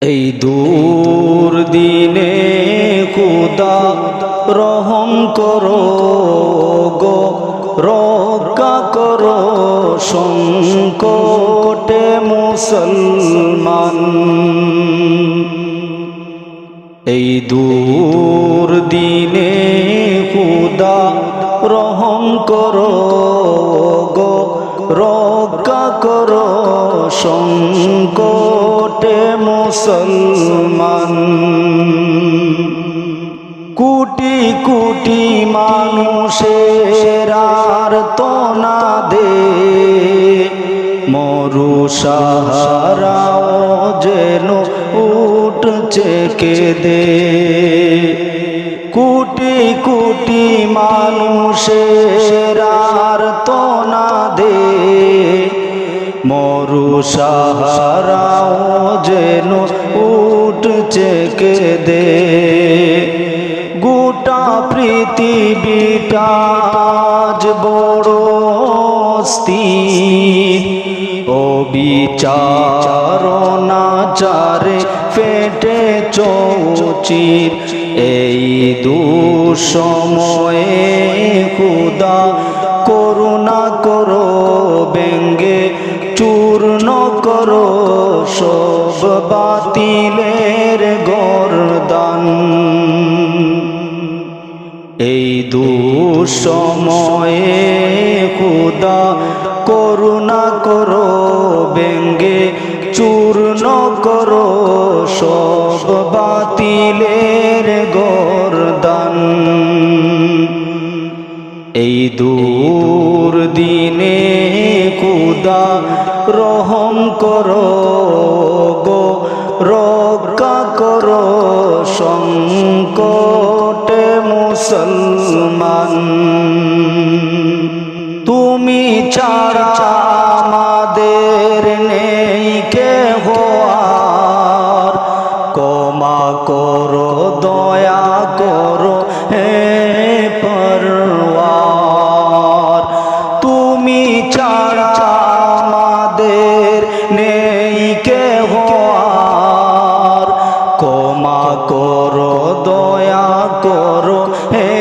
এই দূর দিনে খুদা রহম করো গো, রক্ষা করো সংকটে মুসলমান। এই দূর দিনে খুদা রহম করো গো, রক্ষা করো সংকটে মুসলমান। কোটি কোটি মানুষের আর্তনাদে মরু সাহারাও যেন উঠছে কেঁদে। কোটি কোটি মানুষের আর্তনাদে মরু সাহারাও যেন উঠছে কেঁদে। গোটা পৃথিবীটা আজ বড় অস্থির, অবিচার অনাচারে ফেটে চৌচির। এই দুঃসময়ে খুদা করুণা করো, ব্যঙ্গে চূর্ণ করো সব বাতিলের গর্দান। এই দুঃসময়ে খুদা করুণা করো, ব্যঙ্গে চূর্ণ করো সব বাতিলের গর্দান। এই দূর দিনে খুদা রহম করো গো, রক্ষা করো সংকটে মুসলমান। তুমি ছাড়া আমাদের নেই কেহ আর, ক্ষমা করো দয়া করো হে পরওয়ার। তুমি ছাড়া আমাদের নেই কেহ আর, ক্ষমা করো দয়া করো হে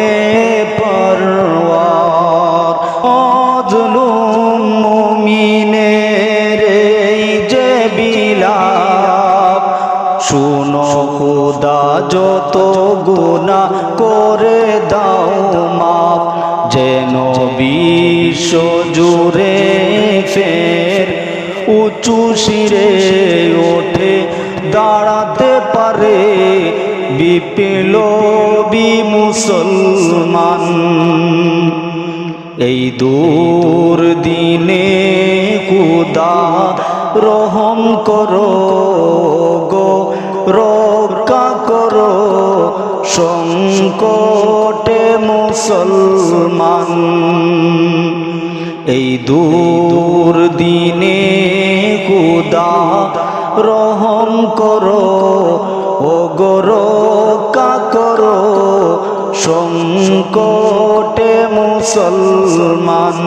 পরওয়ার। মজলুম মুমিনের এই যে বিলাপ, শুনো খুদা যত গুনাহ করে দাও মাপ। যেন বিশ্ব জুড়ে ফের উঁচু শিরে ওঠে দাঁড়াতে পারে বিপ্লবী মুসলমান। এই দূর দিনে খুদা রহম করো গো, রক্ষা করো সংকটে মুসলমান। এই দূর দিনে খুদা রহম করো ও গো, রক্ষা করো সংকটে মুসলমান।